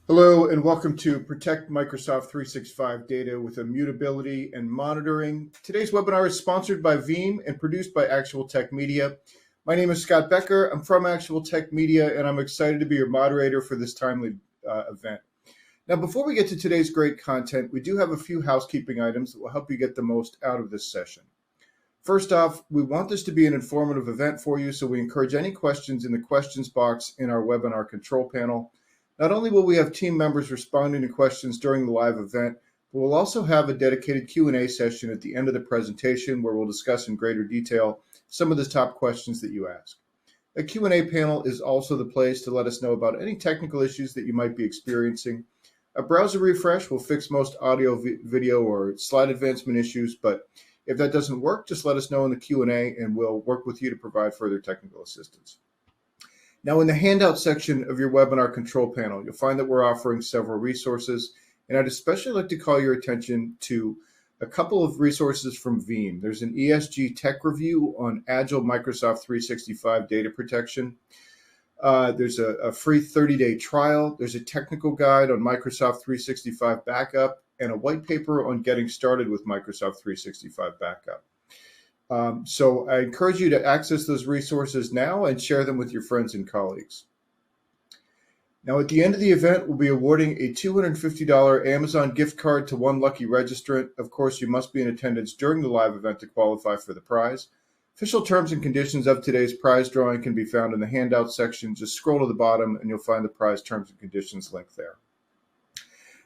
Hello and welcome to Protect Microsoft 365 Data with Immutability and Monitoring. Today's webinar is sponsored by Veeam and produced by Actual Tech Media. My name is Scott Becker. I'm from Actual Tech Media and I'm excited to be your moderator for this timely event. Now, before we get to today's great content, we do have a few housekeeping items that will help you get the most out of this session. First off, we want this to be an informative event for you, so we encourage any questions in the questions box in our webinar control panel. Not only will we have team members responding to questions during the live event, but we'll also have a dedicated Q&A session at the end of the presentation where we'll discuss in greater detail some of the top questions that you ask. A Q&A panel is also the place to let us know about any technical issues that you might be experiencing. A browser refresh will fix most audio, video, or slide advancement issues, but if that doesn't work, just let us know in the Q&A and we'll work with you to provide further technical assistance. Now, in the handout section of your webinar control panel, you'll find that we're offering several resources, and I'd especially like to call your attention to a couple of resources from Veeam. There's an ESG tech review on Agile Microsoft 365 data protection. There's a free 30-day trial. There's a technical guide on Microsoft 365 backup and a white paper on getting started with Microsoft 365 backup. So I encourage you to access those resources now and share them with your friends and colleagues. Now, at the end of the event, we'll be awarding a $250 Amazon gift card to one lucky registrant. Of course, you must be in attendance during the live event to qualify for the prize. Official terms and conditions of today's prize drawing can be found in the handout section. Just scroll to the bottom and you'll find the prize terms and conditions link there.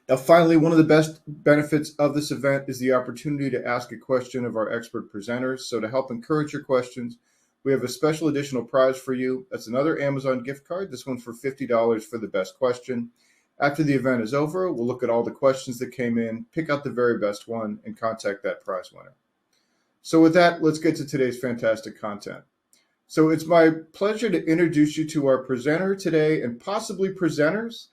Now, finally, one of the best benefits of this event is the opportunity to ask a question of our expert presenters. So to help encourage your questions, we have a special additional prize for you. That's another Amazon gift card, this one for $50 for the best question. After the event is over, we'll look at all the questions that came in, pick out the very best one, and contact that prize winner. So with that, let's get to today's fantastic content. So it's my pleasure to introduce you to our presenter today and possibly presenters.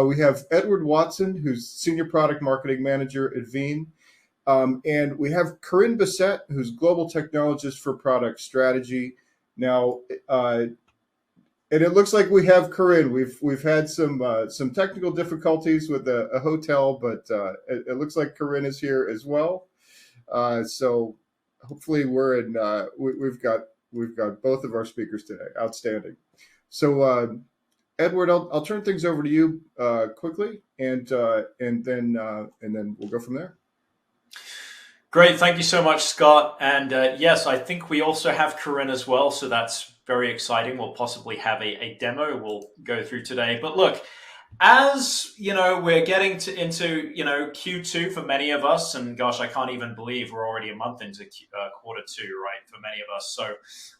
We have Edward Watson, who's Senior Product Marketing Manager at Veeam. And we have Corinne Bassett, who's Global Technologist for Product Strategy. Now, and it looks like we have Corinne. We've had some technical difficulties with a hotel, but it looks like Corinne is here as well. So hopefully we've got both of our speakers today. Outstanding. So Edward, I'll turn things over to you quickly, and then we'll go from there. Great, thank you so much, Scott. And yes, I think we also have Corinne as well, so that's very exciting. We'll possibly have a demo we'll go through today. But look, as you know, we're getting into Q2 for many of us, and gosh, I can't even believe we're already a month into quarter two, right? For many of us, so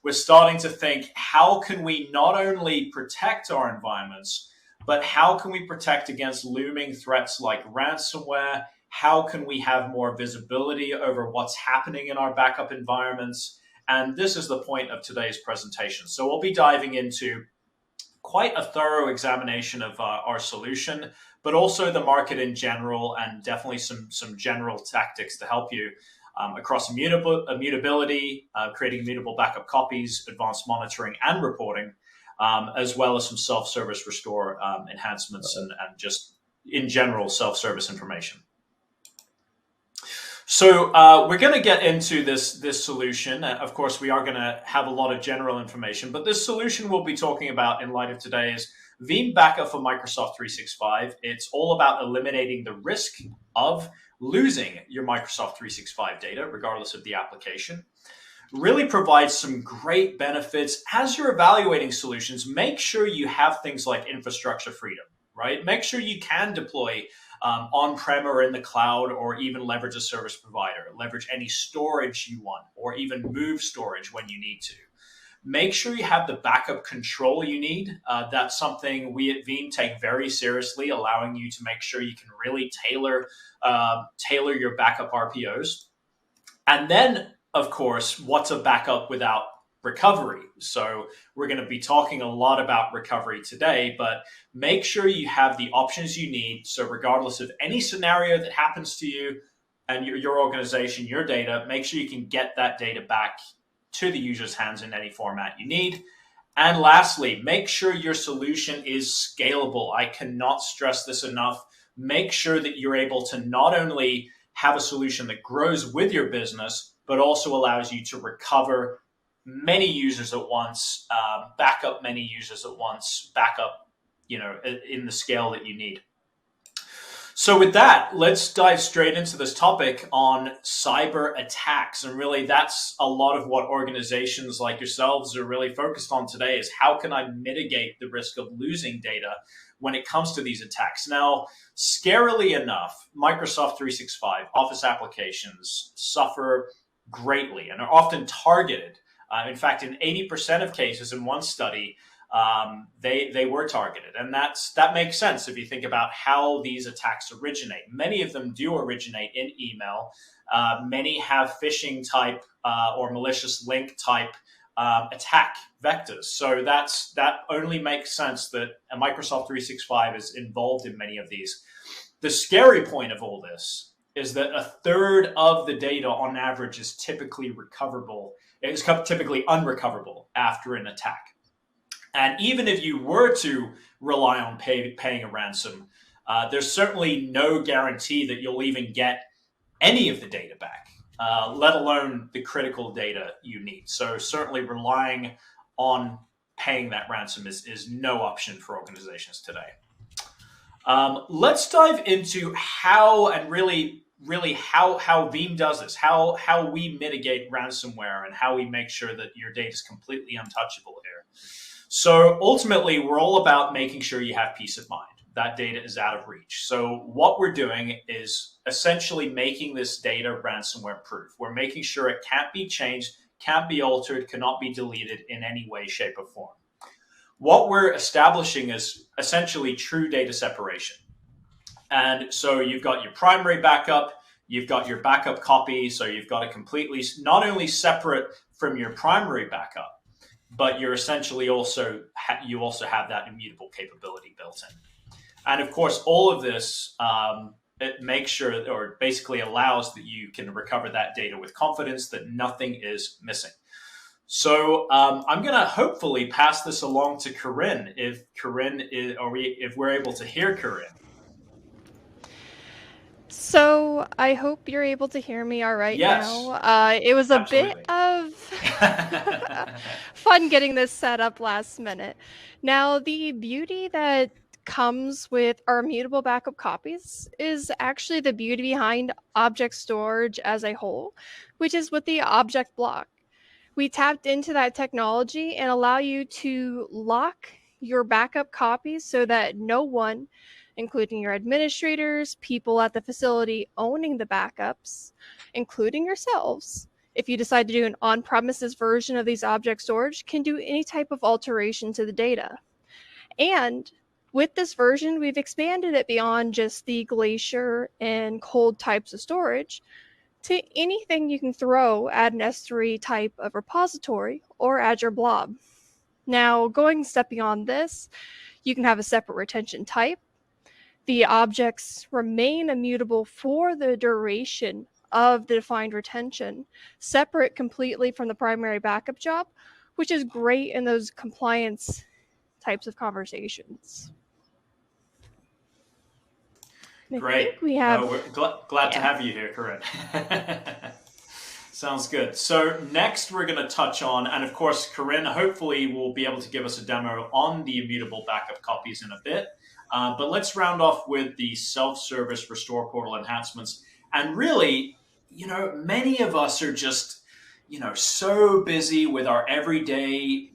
we're starting to think, how can we not only protect our environments, but how can we protect against looming threats like ransomware? How can we have more visibility over what's happening in our backup environments? And this is the point of today's presentation. So we'll be diving into quite a thorough examination of our solution, but also the market in general, and definitely some general tactics to help you across immutability, creating immutable backup copies, advanced monitoring and reporting, as well as some self-service restore enhancements and just in general self-service information. So we're going to get into this solution. Of course, we are going to have a lot of general information, but this solution we'll be talking about in light of today is Veeam Backup for Microsoft 365. It's all about eliminating the risk of losing your Microsoft 365 data, regardless of the application. Really provides some great benefits. As you're evaluating solutions, make sure you have things like infrastructure freedom, right? Make sure you can deploy on-prem or in the cloud, or even leverage a service provider, leverage any storage you want, or even move storage when you need to. Make sure you have the backup control you need. That's something we at Veeam take very seriously, allowing you to make sure you can really tailor your backup RPOs. And then, of course, what's a backup without recovery? So we're going to be talking a lot about recovery today, but make sure you have the options you need. So regardless of any scenario that happens to you and your organization, your data, make sure you can get that data back to the user's hands in any format you need. And lastly, make sure your solution is scalable. I cannot stress this enough. Make sure that you're able to not only have a solution that grows with your business, but also allows you to recover many users at once, back up many users at once, back up, in the scale that you need. So with that, let's dive straight into this topic on cyber attacks. And really, that's a lot of what organizations like yourselves are really focused on today, is how can I mitigate the risk of losing data when it comes to these attacks? Now, scarily enough, Microsoft 365 Office applications suffer greatly and are often targeted. In fact, in 80% of cases in one study, they were targeted, and that makes sense if you think about how these attacks originate. Many of them do originate in email. Many have phishing type or malicious link type attack vectors. So that only makes sense that a Microsoft 365 is involved in many of these. The scary point of all this is that a third of the data on average is typically recoverable. It's typically unrecoverable after an attack. And even if you were to rely on paying a ransom, there's certainly no guarantee that you'll even get any of the data back, let alone the critical data you need. So certainly relying on paying that ransom is no option for organizations today. Let's dive into how and really how Veeam does this, how we mitigate ransomware and how we make sure that your data is completely untouchable here. So ultimately, we're all about making sure you have peace of mind. That data is out of reach. So what we're doing is essentially making this data ransomware proof. We're making sure it can't be changed, can't be altered, cannot be deleted in any way, shape, or form. What we're establishing is essentially true data separation. And so you've got your primary backup, you've got your backup copy. So you've got it completely, not only separate from your primary backup, but you're essentially also have that immutable capability built in. And of course, all of this it makes sure, or basically allows, that you can recover that data with confidence that nothing is missing. So I'm going to hopefully pass this along to Corinne, if we're able to hear Corinne. So I hope you're able to hear me all right now. It was a Absolutely. bit of fun getting this set up last minute. Now, the beauty that comes with our immutable backup copies is actually the beauty behind object storage as a whole, which is with the object block. We tapped into that technology and allow you to lock your backup copies so that no one, including your administrators, people at the facility owning the backups, including yourselves, if you decide to do an on-premises version of these object storage, can do any type of alteration to the data. And with this version, we've expanded it beyond just the Glacier and cold types of storage to anything you can throw at an S3 type of repository or Azure Blob. Now, going a step beyond this, you can have a separate retention type. The objects remain immutable for the duration of the defined retention, separate completely from the primary backup job, which is great in those compliance types of conversations. Great. We have, we're glad to have you here, Corinne. Sounds good. So next we're going to touch on, and of course, Corinne hopefully will be able to give us a demo on the immutable backup copies in a bit. But let's round off with the self-service restore portal enhancements. And really, many of us are just, so busy with our everyday,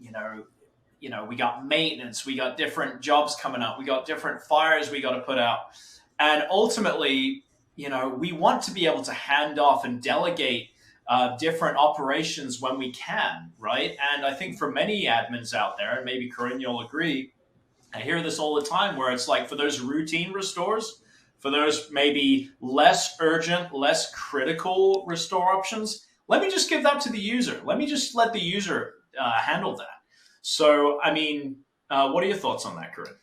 we got maintenance, we got different jobs coming up, we got different fires we got to put out. And ultimately, we want to be able to hand off and delegate different operations when we can, right? And I think for many admins out there, and maybe Corinne, you'll agree, I hear this all the time, where it's like, for those routine restores, for those maybe less urgent, less critical restore options, let me just give that to the user. Let me just let the user handle that. So, I mean, what are your thoughts on that, Corinne?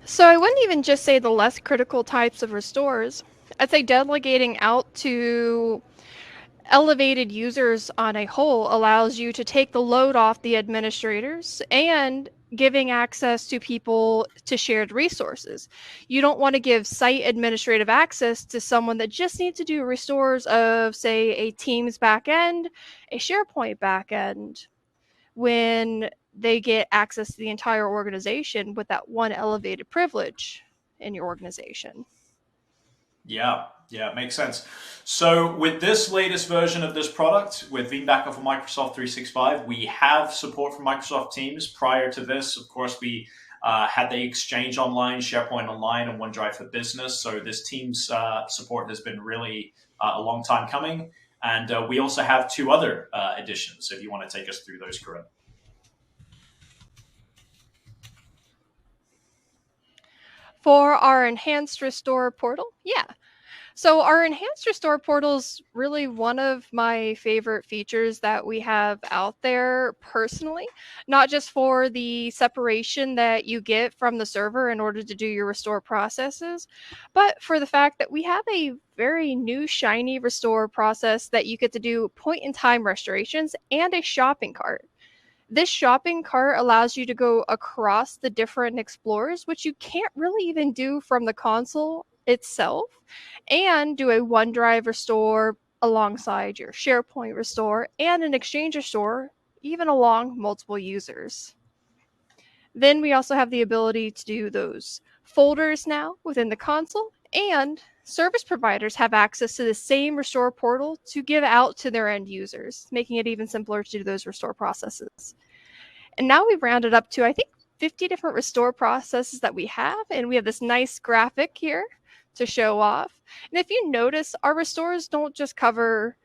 So I wouldn't even just say the less critical types of restores. I'd say delegating out to elevated users on a whole allows you to take the load off the administrators and giving access to people to shared resources. You don't want to give site administrative access to someone that just needs to do restores of, say, a Teams backend, a SharePoint backend, when they get access to the entire organization with that one elevated privilege in your organization. Yeah, it makes sense. So with this latest version of this product, with Veeam Backup for Microsoft 365, we have support for Microsoft Teams. Prior to this, of course, we had the Exchange Online, SharePoint Online, and OneDrive for Business. So this Teams support has been really a long time coming. And we also have 2 other additions, if you want to take us through those, Corinne. For our enhanced restore portal, yeah. So our enhanced restore portal is really one of my favorite features that we have out there personally, not just for the separation that you get from the server in order to do your restore processes, but for the fact that we have a very new shiny restore process that you get to do point in time restorations and a shopping cart. This shopping cart allows you to go across the different explorers, which you can't really even do from the console itself, and do a OneDrive restore alongside your SharePoint restore and an Exchange restore, even along multiple users. Then we also have the ability to do those folders now within the console, and service providers have access to the same restore portal to give out to their end users, making it even simpler to do those restore processes. And now we've rounded up to, I think, 50 different restore processes that we have, and we have this nice graphic here to show off. And if you notice, our restores don't just cover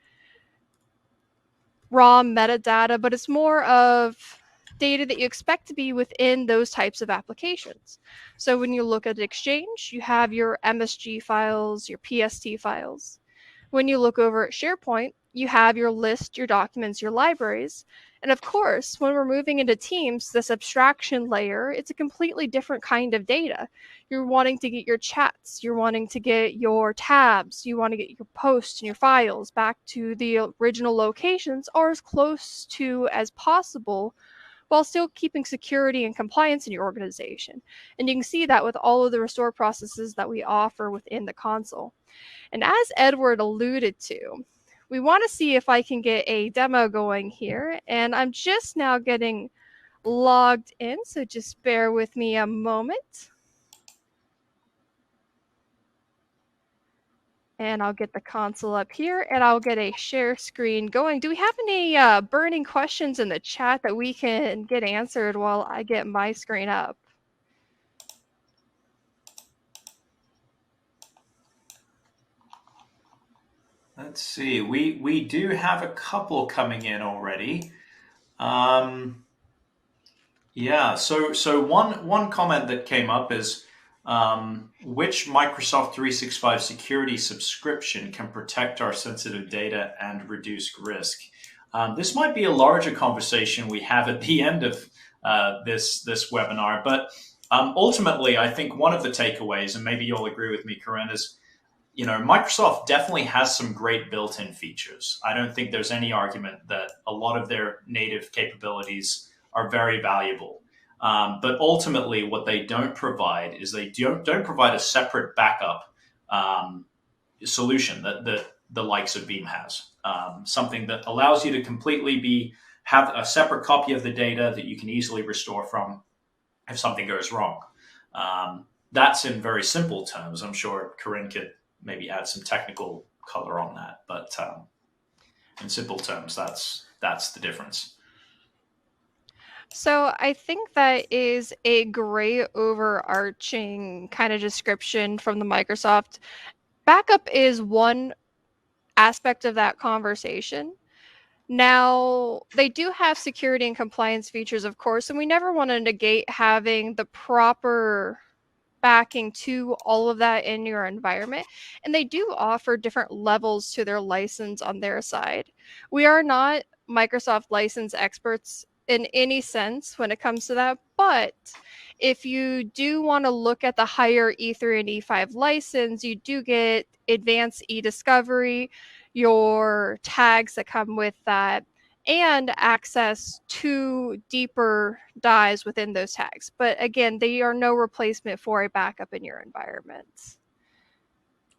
raw metadata, but it's more of data that you expect to be within those types of applications. So when you look at Exchange, you have your MSG files, your PST files. When you look over at SharePoint, you have your list, your documents, your libraries. And of course, when we're moving into Teams, this abstraction layer, it's a completely different kind of data. You're wanting to get your chats, you're wanting to get your tabs, you want to get your posts and your files back to the original locations or as close to as possible, while still keeping security and compliance in your organization. And you can see that with all of the restore processes that we offer within the console. And as Edward alluded to, we want to see if I can get a demo going here. And I'm just now getting logged in, so just bear with me a moment. And I'll get the console up here, and I'll get a share screen going. Do we have any burning questions in the chat that we can get answered while I get my screen up? Let's see. We do have a couple coming in already. Yeah. So one comment that came up is which Microsoft 365 security subscription can protect our sensitive data and reduce risk? This might be a larger conversation we have at the end of this webinar, but ultimately, I think one of the takeaways, and maybe you'll agree with me, Corinne, is Microsoft definitely has some great built-in features. I don't think there's any argument that a lot of their native capabilities are very valuable. But ultimately, what they don't provide is they don't provide a separate backup solution that the likes of Veeam has. Something that allows you to completely have a separate copy of the data that you can easily restore from if something goes wrong. That's in very simple terms. I'm sure Corinne could maybe add some technical color on that, but in simple terms, that's the difference. So I think that is a great overarching kind of description from the Microsoft. Backup is one aspect of that conversation. Now, they do have security and compliance features, of course, and we never want to negate having the proper backing to all of that in your environment. And they do offer different levels to their license on their side. We are not Microsoft license experts in any sense when it comes to that, but if you do want to look at the higher E3 and E5 license, you do get advanced e-discovery. your tags that come with that, and access to deeper dives within those tags. But again, they are no replacement for a backup in your environment.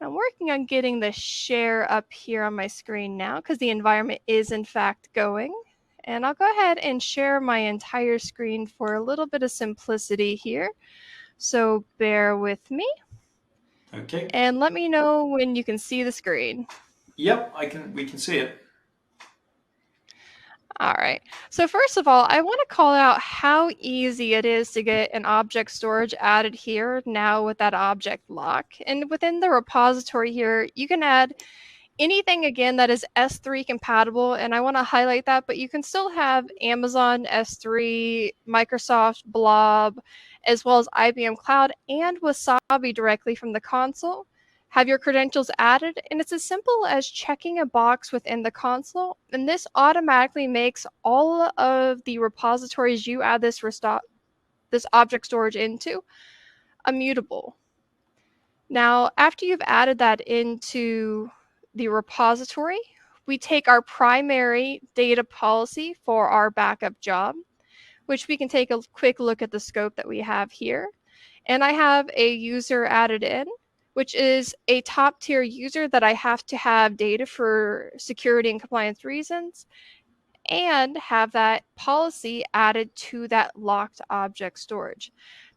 I'm working on getting the share up here on my screen now because the environment is in fact going. And I'll go ahead and share my entire screen for a little bit of simplicity here. So bear with me. Okay. And let me know when you can see the screen. Yep, we can see it. All right. So first of all, I want to call out how easy it is to get an object storage added here now with that object lock. And within the repository here, you can add anything again that is S3 compatible, and I want to highlight that, but you can still have Amazon S3, Microsoft Blob, as well as IBM Cloud and Wasabi directly from the console. Have your credentials added, and it's as simple as checking a box within the console, and this automatically makes all of the repositories you add this object storage into immutable. Now, after you've added that into the repository, we take our primary data policy for our backup job, which we can take a quick look at the scope that we have here. And I have a user added in, which is a top tier user that I have to have data for security and compliance reasons, and have that policy added to that locked object storage.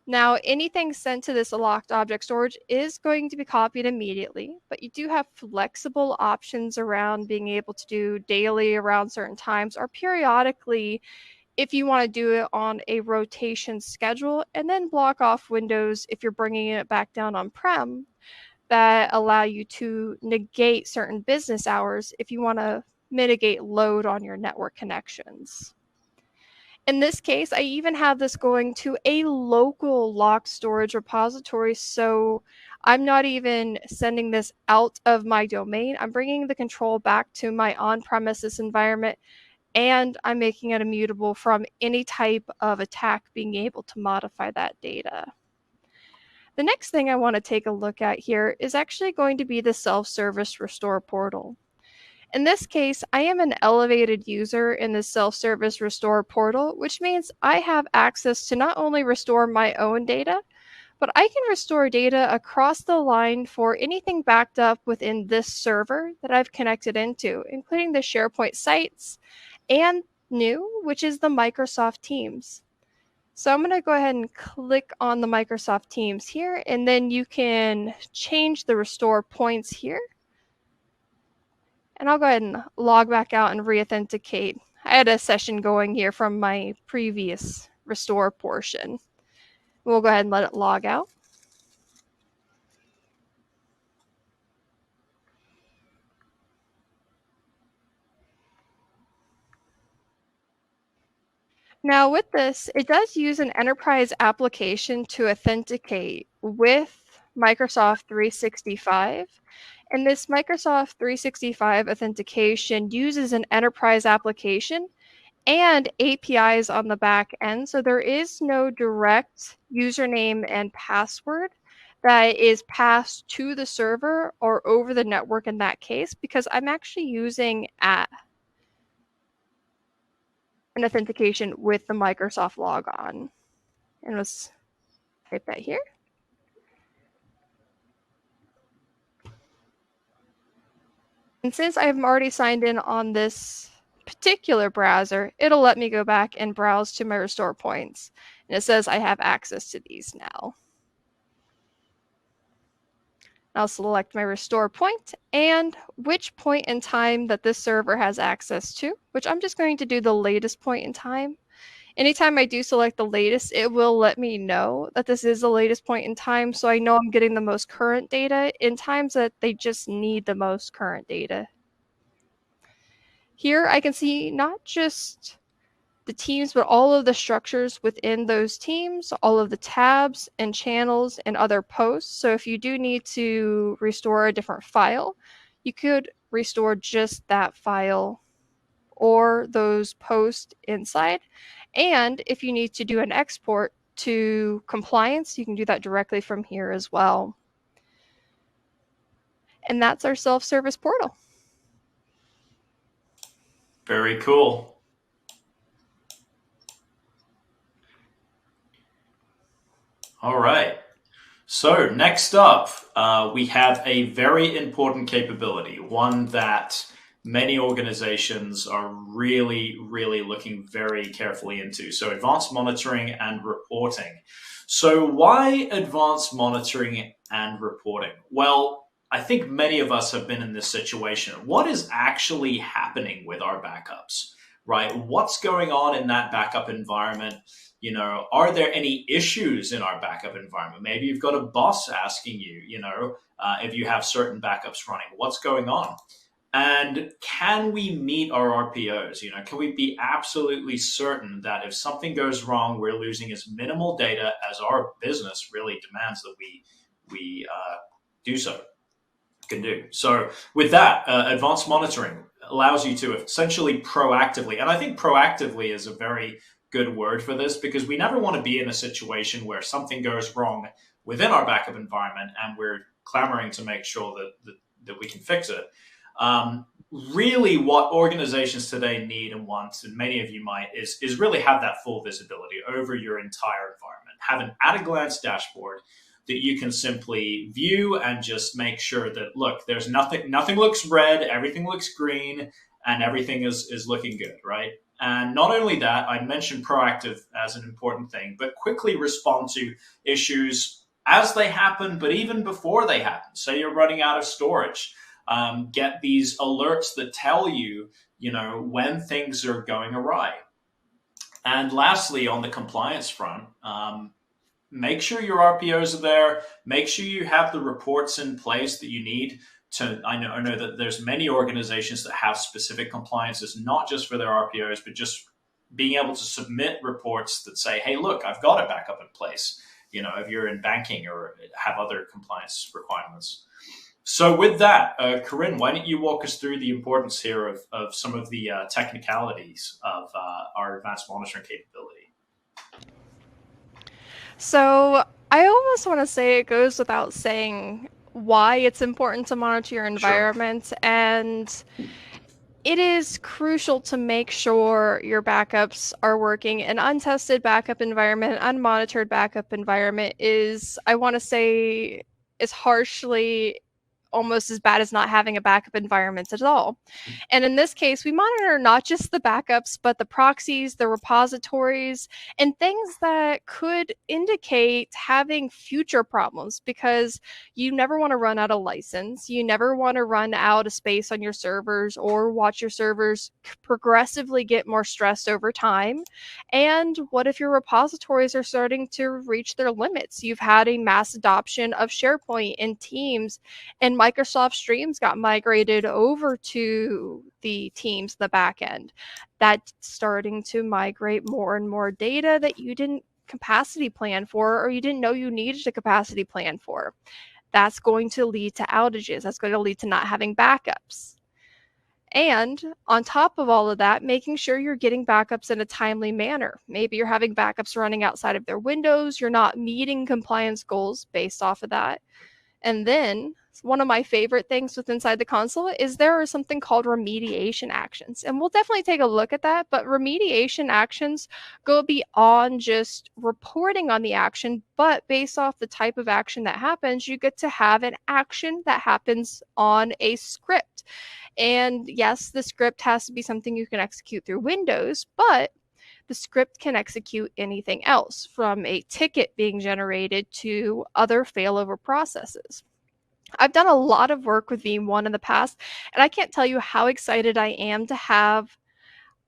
Now, anything sent to this locked object storage is going to be copied immediately, but you do have flexible options around being able to do daily around certain times or periodically if you want to do it on a rotation schedule, and then block off windows if you're bringing it back down on-prem that allow you to negate certain business hours if you want to mitigate load on your network connections. In this case, I even have this going to a local locked storage repository, so I'm not even sending this out of my domain. I'm bringing the control back to my on-premises environment, and I'm making it immutable from any type of attack being able to modify that data. The next thing I want to take a look at here is actually going to be the self-service restore portal. In this case, I am an elevated user in the self-service restore portal, which means I have access to not only restore my own data, but I can restore data across the line for anything backed up within this server that I've connected into, including the SharePoint sites and new, which is the Microsoft Teams. So I'm going to go ahead and click on the Microsoft Teams here, and then you can change the restore points here. And I'll go ahead and log back out and re-authenticate. I had a session going here from my previous restore portion. We'll go ahead and let it log out. Now with this, it does use an enterprise application to authenticate with Microsoft 365. And this Microsoft 365 authentication uses an enterprise application and APIs on the back end. So there is no direct username and password that is passed to the server or over the network in that case, because I'm actually using an authentication with the Microsoft logon. And let's type that here. And since I'm already signed in on this particular browser, it'll let me go back and browse to my restore points. And it says I have access to these now. I'll select my restore point and which point in time that this server has access to, which I'm just going to do the latest point in time. Anytime I do select the latest, it will let me know that this is the latest point in time, so I know I'm getting the most current data in times that they just need the most current data. Here I can see not just the teams, but all of the structures within those teams, all of the tabs and channels and other posts. So if you do need to restore a different file, you could restore just that file or those posts inside. And if you need to do an export to compliance, you can do that directly from here as well. And that's our self-service portal. Very cool. All right. So next up, we have a very important capability, one that many organizations are really, really looking very carefully into. So advanced monitoring and reporting. So why advanced monitoring and reporting? Well, I think many of us have been in this situation. What is actually happening with our backups, right? What's going on in that backup environment? Are there any issues in our backup environment? Maybe you've got a boss asking you, if you have certain backups running, what's going on? And can we meet our RPOs? Can we be absolutely certain that if something goes wrong, we're losing as minimal data as our business really demands that we do so? Can do. So with that, advanced monitoring allows you to essentially proactively, and I think proactively is a very good word for this, because we never want to be in a situation where something goes wrong within our backup environment and we're clamoring to make sure that we can fix it. Really what organizations today need and want, and many of you might, is really have that full visibility over your entire environment. Have an at-a-glance dashboard that you can simply view and just make sure that, look, there's nothing looks red, everything looks green, and everything is looking good, right? And not only that, I mentioned proactive as an important thing, but quickly respond to issues as they happen, but even before they happen. Say you're running out of storage, get these alerts that tell you, when things are going awry. And lastly, on the compliance front, make sure your RPOs are there. Make sure you have the reports in place that you need to. I know that there's many organizations that have specific compliances, not just for their RPOs, but just being able to submit reports that say, hey, look, I've got a backup in place, if you're in banking or have other compliance requirements. So with that, Corinne, why don't you walk us through the importance here of some of the technicalities of our advanced monitoring capability? So I almost want to say it goes without saying why it's important to monitor your environment. Sure. And it is crucial to make sure your backups are working. An untested backup environment, unmonitored backup environment is, I want to say, is harshly almost as bad as not having a backup environment at all. And in this case, we monitor not just the backups, but the proxies, the repositories, and things that could indicate having future problems, because you never want to run out of license. You never want to run out of space on your servers or watch your servers progressively get more stressed over time. And what if your repositories are starting to reach their limits? You've had a mass adoption of SharePoint and Teams, and Microsoft Streams got migrated over to the Teams, the back end. That's starting to migrate more and more data that you didn't capacity plan for, or you didn't know you needed a capacity plan for. That's going to lead to outages. That's going to lead to not having backups. And on top of all of that, making sure you're getting backups in a timely manner. Maybe you're having backups running outside of their windows. You're not meeting compliance goals based off of that. And then one of my favorite things with inside the console is there are something called remediation actions. And we'll definitely take a look at that. But remediation actions go beyond just reporting on the action, but based off the type of action that happens, you get to have an action that happens on a script. And yes, the script has to be something you can execute through Windows, but the script can execute anything else, from a ticket being generated to other failover processes. I've done a lot of work with Veeam 1 in the past, and I can't tell you how excited I am to have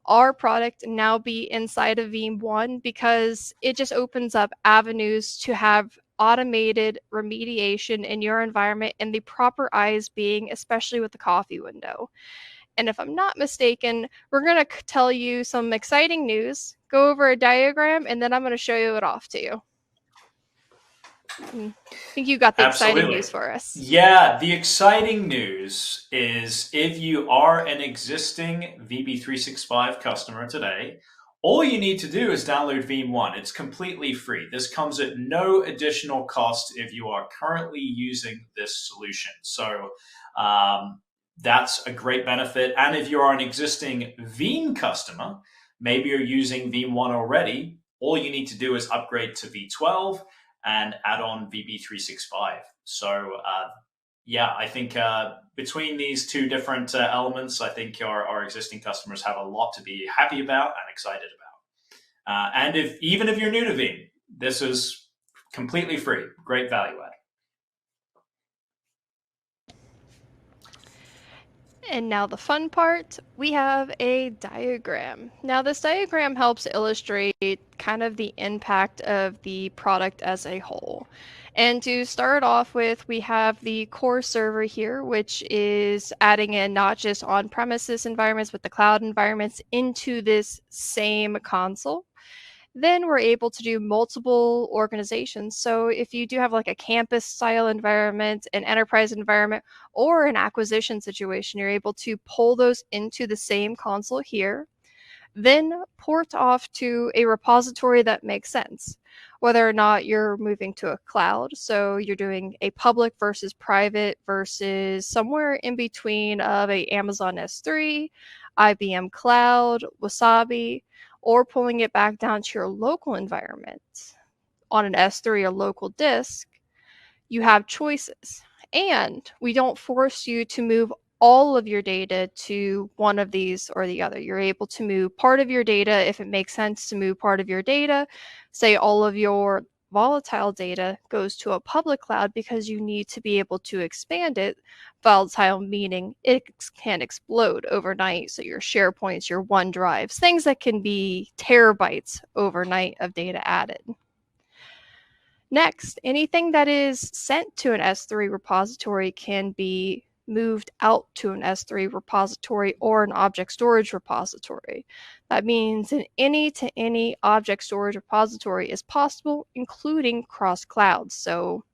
our product now be inside of Veeam 1, because it just opens up avenues to have automated remediation in your environment and the proper eyes being, especially with the coffee window. And if I'm not mistaken, we're going to tell you some exciting news, go over a diagram, and then I'm going to show you it off to you. I think you got the Absolutely. exciting news for us. Yeah, the exciting news is if you are an existing VB365 customer today, all you need to do is download Veeam 1. It's completely free. This comes at no additional cost if you are currently using this solution. So that's a great benefit. And if you're an existing Veeam customer, maybe you're using Veeam 1 already, all you need to do is upgrade to V12 and add on VB365. So yeah, I think between these two different elements, I think our existing customers have a lot to be happy about and excited about. And even if you're new to Veeam, this is completely free. Great value add. And now the fun part, we have a diagram. Now this diagram helps illustrate kind of the impact of the product as a whole. And to start off with, we have the core server here, which is adding in not just on-premises environments, but the cloud environments into this same console. Then we're able to do multiple organizations. So if you do have like a campus style environment, an enterprise environment, or an acquisition situation, you're able to pull those into the same console here, then port off to a repository that makes sense, whether or not you're moving to a cloud. So you're doing a public versus private versus somewhere in between of a Amazon S3, IBM Cloud, Wasabi, or pulling it back down to your local environment on an S3 or local disk. You have choices. And we don't force you to move all of your data to one of these or the other. You're able to move part of your data if it makes sense to move part of your data. Say all of your volatile data goes to a public cloud because you need to be able to expand it. Volatile meaning it can explode overnight. So your SharePoints, your OneDrives, things that can be terabytes overnight of data added. Next, anything that is sent to an S3 repository can be moved out to an S3 repository or an object storage repository. That means an any-to-any object storage repository is possible, including cross clouds. So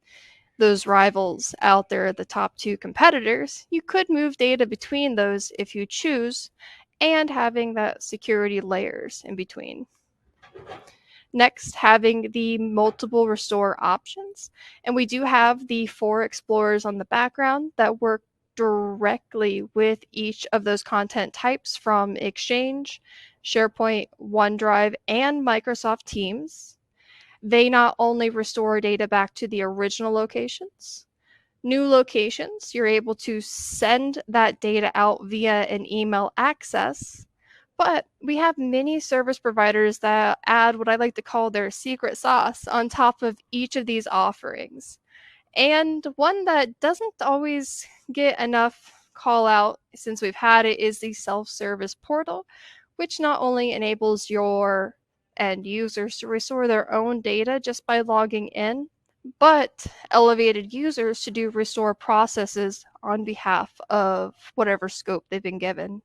those rivals out there, the top two competitors, you could move data between those if you choose, and having that security layers in between. Next, having the multiple restore options. And we do have the 4 explorers on the background that work directly with each of those content types from Exchange, SharePoint, OneDrive, and Microsoft Teams. They not only restore data back to the original locations, new locations, you're able to send that data out via an email access. But we have many service providers that add what I like to call their secret sauce on top of each of these offerings. And one that doesn't always get enough call out since we've had it is the self-service portal, which not only enables your end users to restore their own data just by logging in, but elevated users to do restore processes on behalf of whatever scope they've been given.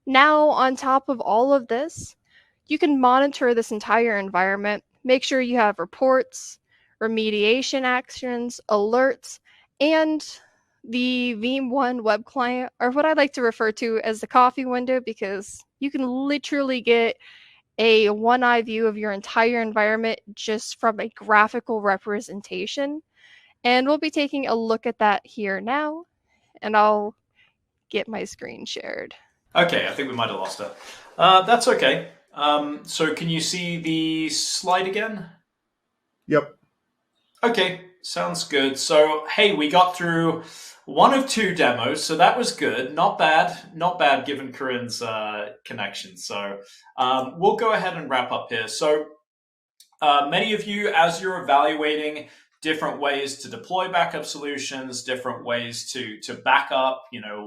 Now, on top of all of this, you can monitor this entire environment, make sure you have reports, remediation actions, alerts, and the Veeam 1 web client, or what I like to refer to as the coffee window, because you can literally get a one-eye view of your entire environment just from a graphical representation. And we'll be taking a look at that here now, and I'll get my screen shared. Okay, I think we might have lost her. That's okay. So can you see the slide again? Yep. Okay, sounds good. So, hey, we got through 1 of 2 demos, so that was good. Not bad given Corinne's connection. So we'll go ahead and wrap up here. So many of you, as you're evaluating different ways to deploy backup solutions, different ways to back up,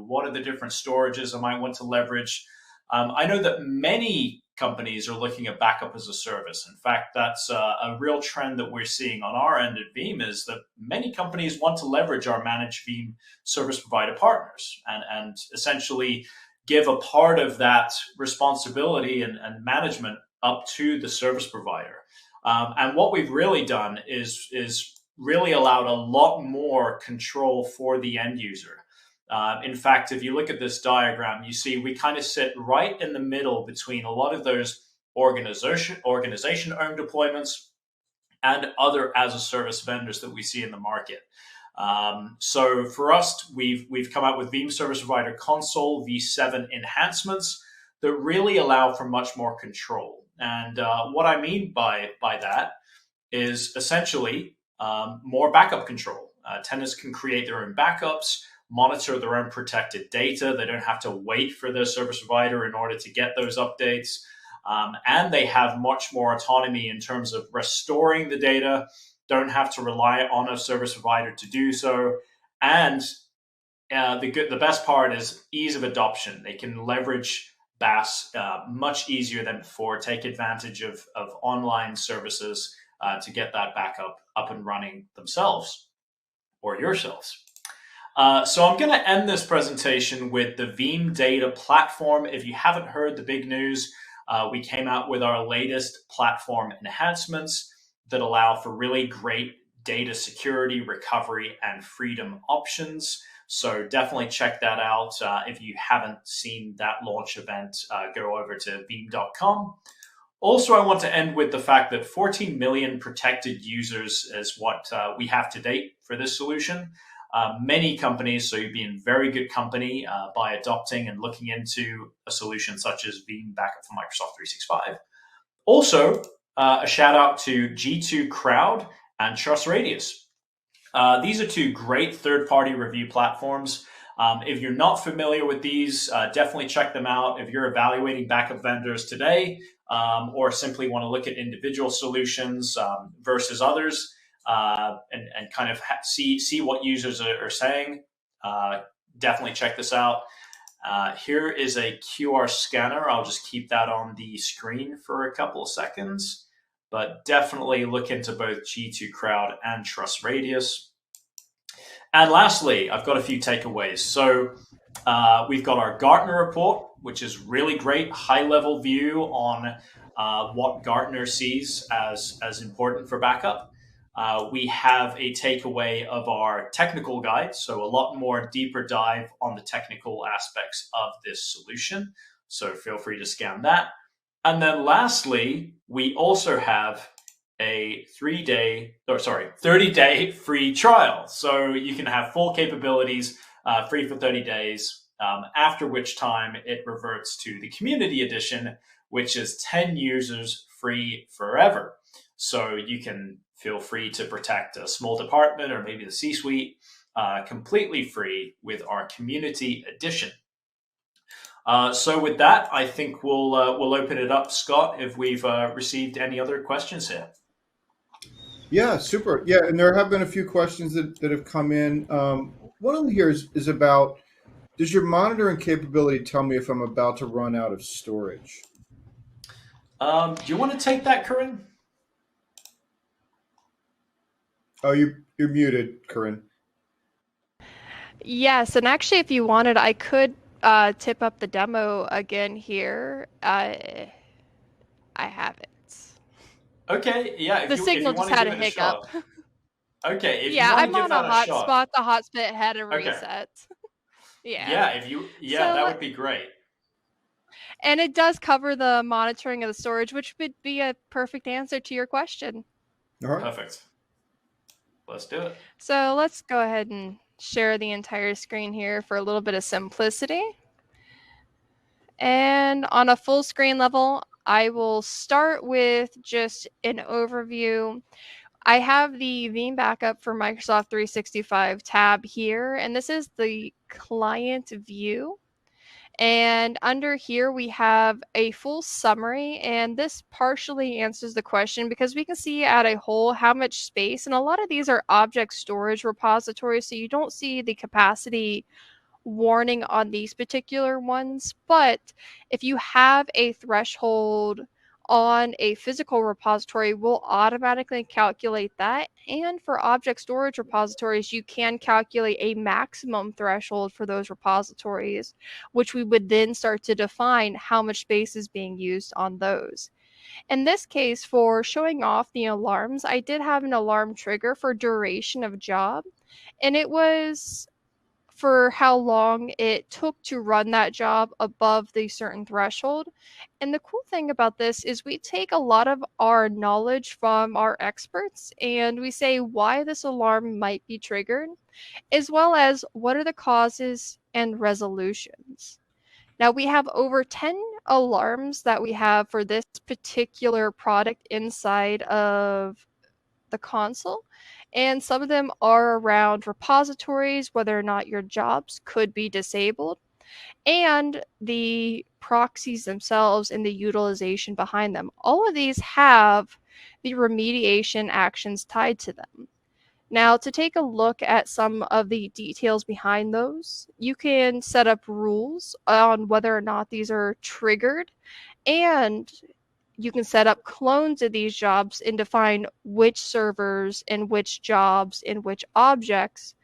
what are the different storages I might want to leverage? I know that many companies are looking at backup as a service. In fact, that's a real trend that we're seeing on our end at Veeam, is that many companies want to leverage our managed Veeam service provider partners and essentially give a part of that responsibility and management up to the service provider. And what we've really done is really allowed a lot more control for the end user. In fact, if you look at this diagram, you see we kind of sit right in the middle between a lot of those organization-owned deployments and other as-a-service vendors that we see in the market. So for us, we've come out with Veeam Service Provider Console v7 enhancements that really allow for much more control. And what I mean by that is essentially more backup control. Tenants can create their own backups, monitor their own protected data. They don't have to wait for their service provider in order to get those updates. And they have much more autonomy in terms of restoring the data, don't have to rely on a service provider to do so. And the best part is ease of adoption. They can leverage BaaS much easier than before, take advantage of online services to get that backup up and running themselves or yourselves. So I'm going to end this presentation with the Veeam Data Platform. If you haven't heard the big news, we came out with our latest platform enhancements that allow for really great data security, recovery, and freedom options. So definitely check that out. If you haven't seen that launch event, go over to veeam.com. Also, I want to end with the fact that 14 million protected users is what we have to date for this solution. Many companies, so you'd be in very good company by adopting and looking into a solution such as Veeam Backup for Microsoft 365. Also, a shout out to G2 Crowd and TrustRadius. These are two great third-party review platforms. If you're not familiar with these, definitely check them out. If you're evaluating backup vendors today, or simply want to look at individual solutions versus others, and kind of see what users are saying, definitely check this out. Here is a QR scanner. I'll just keep that on the screen for a couple of seconds, but definitely look into both G2 Crowd and TrustRadius. And lastly, I've got a few takeaways. So we've got our Gartner report, which is really great, high-level view on what Gartner sees as important for backup. We have a takeaway of our technical guide, so a lot more deeper dive on the technical aspects of this solution. So feel free to scan that. And then lastly, we also have a 30-day free trial. So you can have full capabilities free for 30 days, after which time it reverts to the community edition, which is 10 users free forever. So you can feel free to protect a small department or maybe the C-suite completely free with our community edition. So with that, I think we'll open it up, Scott, if we've received any other questions here. Yeah, super. Yeah, and there have been a few questions that have come in. One of them here is about, does your monitoring capability tell me if I'm about to run out of storage? Do you want to take that, Corinne? Oh, you're muted, Corinne. Yes, and actually, if you wanted, I could tip up the demo again here. I have it. Okay, yeah. The signal just had a hiccup. Okay, if you Yeah, want to I'm give on a that a shot. hotspot. The hotspot had a Okay. reset. Yeah, that would be great. And it does cover the monitoring of the storage, which would be a perfect answer to your question. All right. Perfect. Let's do it. So let's go ahead and share the entire screen here for a little bit of simplicity. And on a full screen level, I will start with just an overview. I have the Veeam Backup for Microsoft 365 tab here, and this is the client view. And under here, we have a full summary, and this partially answers the question because we can see at a whole how much space, and a lot of these are object storage repositories, so you don't see the capacity warning on these particular ones. But if you have a threshold on a physical repository, we'll automatically calculate that. And for object storage repositories, you can calculate a maximum threshold for those repositories, which we would then start to define how much space is being used on those. In this case, for showing off the alarms, I ddid have an alarm trigger for duration of job, and it was for how long it took to run that job above the certain threshold. And the cool thing about this is we take a lot of our knowledge from our experts and we say why this alarm might be triggered, as well as what are the causes and resolutions. Now we have over 10 alarms that we have for this particular product inside of the console. And some of them are around repositories, whether or not your jobs could be disabled, and the proxies themselves and the utilization behind them. All of these have the remediation actions tied to them. Now, to take a look at some of the details behind those, you can set up rules on whether or not these are triggered, and you can set up clones of these jobs and define which servers and which jobs and which objects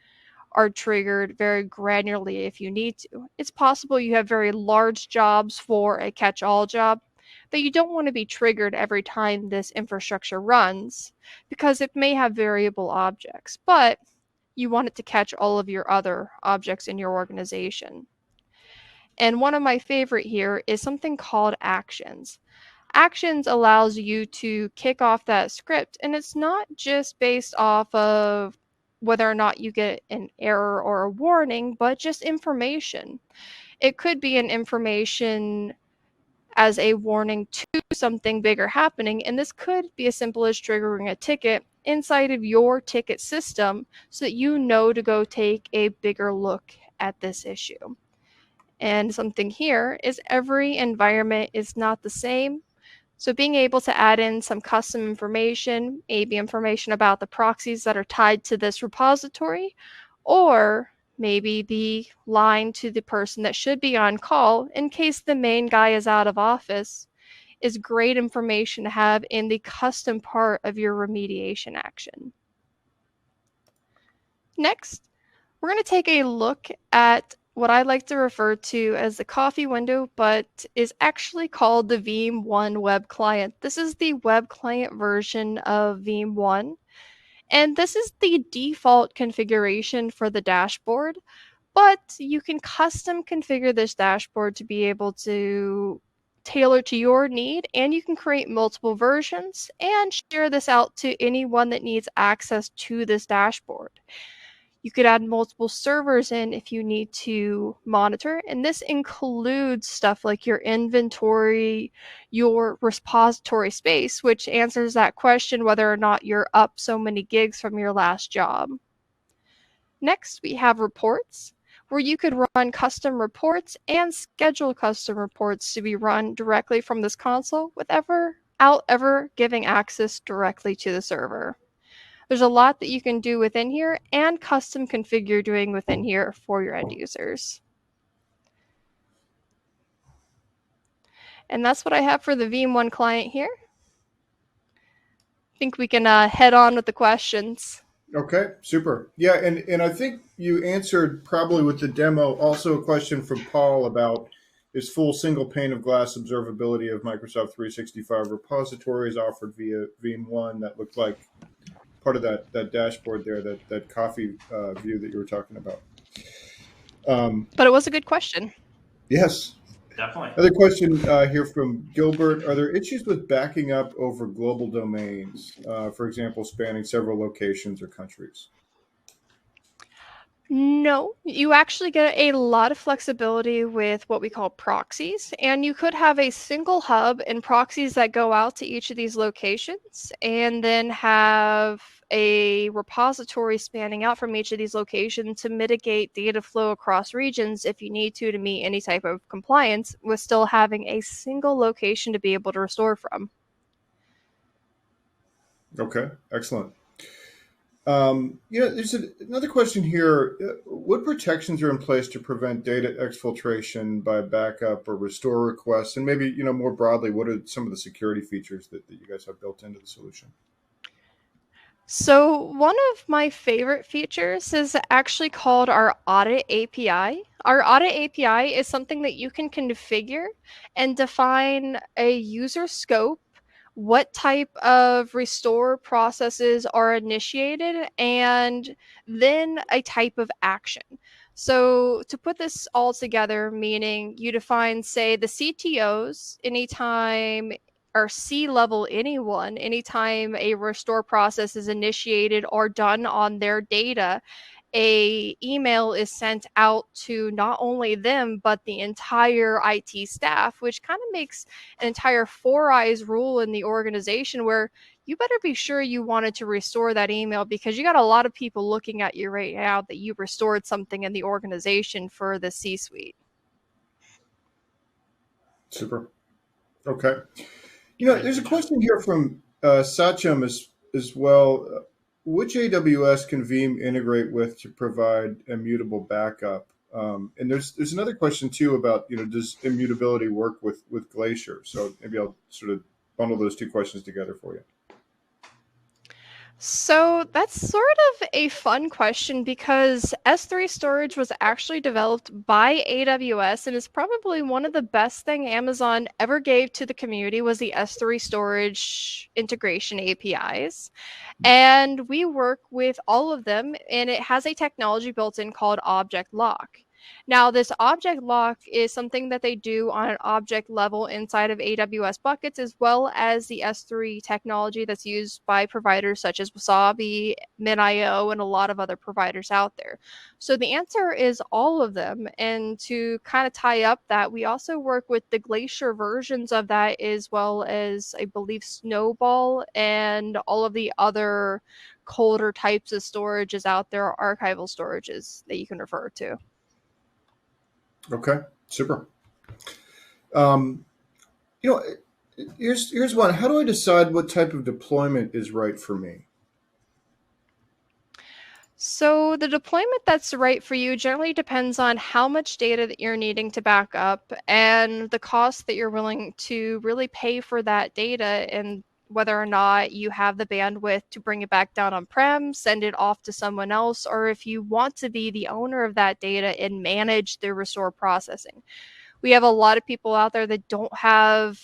are triggered very granularly if you need to. It's possible you have very large jobs for a catch-all job, but you don't want to be triggered every time this infrastructure runs because it may have variable objects, but you want it to catch all of your other objects in your organization. And one of my favorite here is something called actions. Actions allows you to kick off that script, and it's not just based off of whether or not you get an error or a warning, but just information. It could be an information as a warning to something bigger happening, and this could be as simple as triggering a ticket inside of your ticket system so that you know to go take a bigger look at this issue. And something here is every environment is not the same. So being able to add in some custom information, maybe information about the proxies that are tied to this repository, or maybe the line to the person that should be on call in case the main guy is out of office, is great information to have in the custom part of your remediation action. Next, we're going to take a look at what I like to refer to as the coffee window, but is actually called the Veeam 1 web client. This is the web client version of Veeam 1, and this is the default configuration for the dashboard, but you can custom configure this dashboard to be able to tailor to your need, and you can create multiple versions and share this out to anyone that needs access to this dashboard. You could add multiple servers in if you need to monitor, and this includes stuff like your inventory, your repository space, which answers that question whether or not you're up so many gigs from your last job. Next, we have reports, where you could run custom reports and schedule custom reports to be run directly from this console without ever giving access directly to the server. There's a lot that you can do within here and custom configure doing within here for your end users. And that's what I have for the Veeam 1 client here. I think we can head on with the questions. Okay, super. Yeah, and I think you answered probably with the demo also a question from Paul about is full single pane of glass observability of Microsoft 365 repositories offered via Veeam 1. That looked like part of that dashboard there, that coffee view that you were talking about. But it was a good question. Yes. Definitely. Another question here from Gilbert. Are there issues with backing up over global domains, for example, spanning several locations or countries? No, you actually get a lot of flexibility with what we call proxies, and you could have a single hub and proxies that go out to each of these locations, and then have a repository spanning out from each of these locations to mitigate data flow across regions if you need to meet any type of compliance, with still having a single location to be able to restore from. Okay, excellent. There's another question here. What protections are in place to prevent data exfiltration by backup or restore requests? And maybe, more broadly, what are some of the security features that you guys have built into the solution? So one of my favorite features is actually called our audit API. Our audit API is something that you can configure and define a user scope, what type of restore processes are initiated, and then a type of action. So to put this all together, meaning you define, say, the CTOs anytime, or C-level anyone, anytime a restore process is initiated or done on their data, a email is sent out to not only them but the entire IT staff, which kind of makes an entire four eyes rule in the organization where you better be sure you wanted to restore that email, because you got a lot of people looking at you right now that you restored something in the organization for the C-suite. Super. Okay. Great. There's a question here from Sachem as well. Which AWS can Veeam integrate with to provide immutable backup? And there's another question too about, does immutability work with Glacier? So maybe I'll sort of bundle those two questions together for you. So that's sort of a fun question, because S3 storage was actually developed by AWS and is probably one of the best thing Amazon ever gave to the community was the S3 storage integration APIs. And we work with all of them, and it has a technology built in called object lock. Now, this object lock is something that they do on an object level inside of AWS buckets, as well as the S3 technology that's used by providers such as Wasabi, MinIO, and a lot of other providers out there. So the answer is all of them. And to kind of tie up that, we also work with the Glacier versions of that, as well as, I believe, Snowball and all of the other colder types of storages out there, archival storages that you can refer to. Okay, super. Um, you know, here's one. How do I decide what type of deployment is right for me? So the deployment that's right for you generally depends on how much data that you're needing to back up and the cost that you're willing to really pay for that data, and whether or not you have the bandwidth to bring it back down on-prem, send it off to someone else, or if you want to be the owner of that data and manage the restore processing. We have a lot of people out there that don't have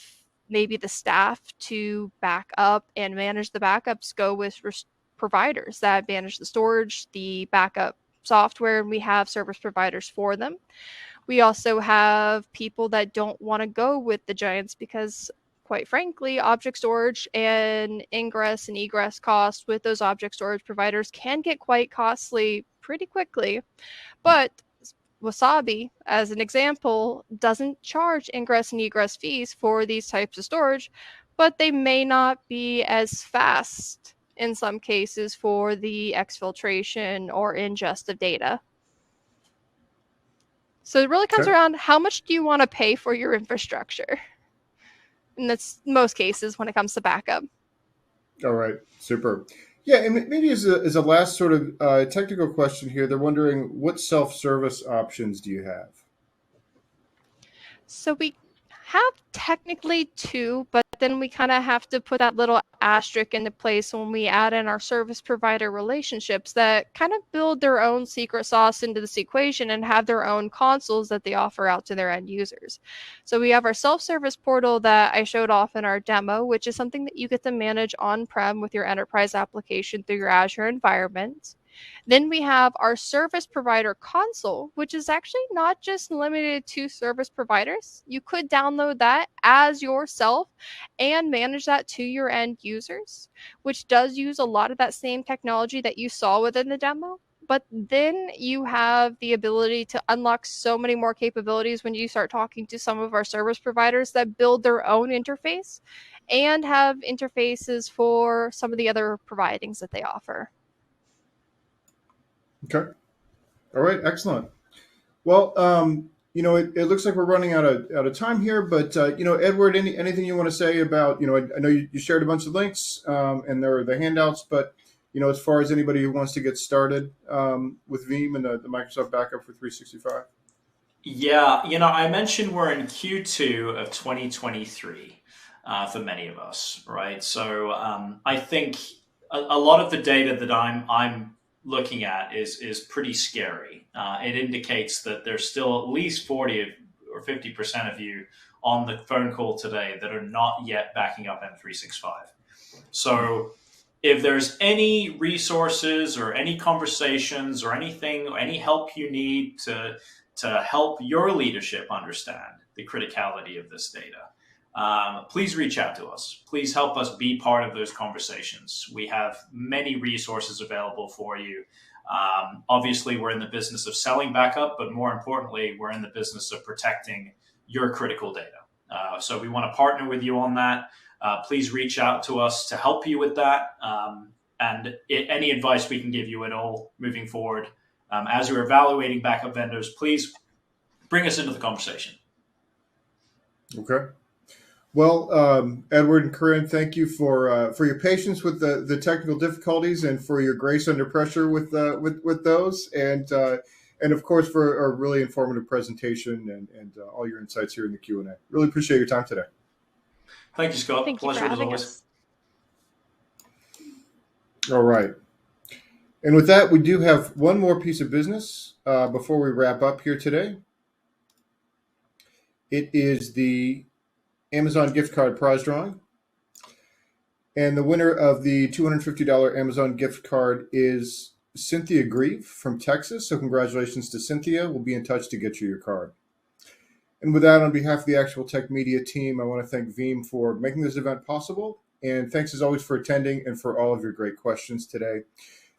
maybe the staff to back up and manage the backups. Go with providers that manage the storage, the backup software, and we have service providers for them. We also have people that don't want to go with the giants because, quite frankly, object storage and ingress and egress costs with those object storage providers can get quite costly pretty quickly. But Wasabi, as an example, doesn't charge ingress and egress fees for these types of storage, but they may not be as fast in some cases for the exfiltration or ingest of data. So it really comes Okay. around, how much do you want to pay for your infrastructure? And that's most cases when it comes to backup. All right, super. Yeah, and maybe as a last sort of technical question here, they're wondering what self-service options do you have? So we have technically two, but then we kind of have to put that little asterisk into place when we add in our service provider relationships that kind of build their own secret sauce into this equation and have their own consoles that they offer out to their end users. So we have our self-service portal that I showed off in our demo, which is something that you get to manage on-prem with your enterprise application through your Azure environment. Then we have our service provider console, which is actually not just limited to service providers. You could download that as yourself and manage that to your end users, which does use a lot of that same technology that you saw within the demo. But then you have the ability to unlock so many more capabilities when you start talking to some of our service providers that build their own interface and have interfaces for some of the other providings that they offer. Okay. All right. Excellent. Well, it looks like we're running out of time here, but Edward, anything you want to say about, I know you shared a bunch of links, and there are the handouts, but as far as anybody who wants to get started with Veeam and the Microsoft backup for 365. Yeah, I mentioned we're in Q2 of 2023 for many of us, right? So I think a lot of the data that I'm looking at is pretty scary. It indicates that there's still at least 40 or 50% of you on the phone call today that are not yet backing up M365. So If there's any resources or any conversations or anything, or any help you need to help your leadership understand the criticality of this data, please reach out to us. Please help us be part of those conversations. We have many resources available for you. Obviously, we're in the business of selling backup, but more importantly, we're in the business of protecting your critical data. So we want to partner with you on that. Please reach out to us to help you with that. And any advice we can give you at all moving forward, as you're evaluating backup vendors, please bring us into the conversation. Okay. Well, Edward and Corinne, thank you for your patience with the technical difficulties and for your grace under pressure with those, and of course for a really informative presentation and all your insights here in the Q&A. Really appreciate your time today. Thank you, Scott. Thank you Pleasure for as having always. us. All right. And with that, we do have one more piece of business before we wrap up here today. It is the Amazon gift card prize drawing. And the winner of the $250 Amazon gift card is Cynthia Grieve from Texas. So congratulations to Cynthia. We'll be in touch to get you your card. And with that, on behalf of the Actual Tech Media team, I want to thank Veeam for making this event possible. And thanks as always for attending and for all of your great questions today.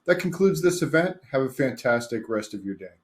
That concludes this event. Have a fantastic rest of your day.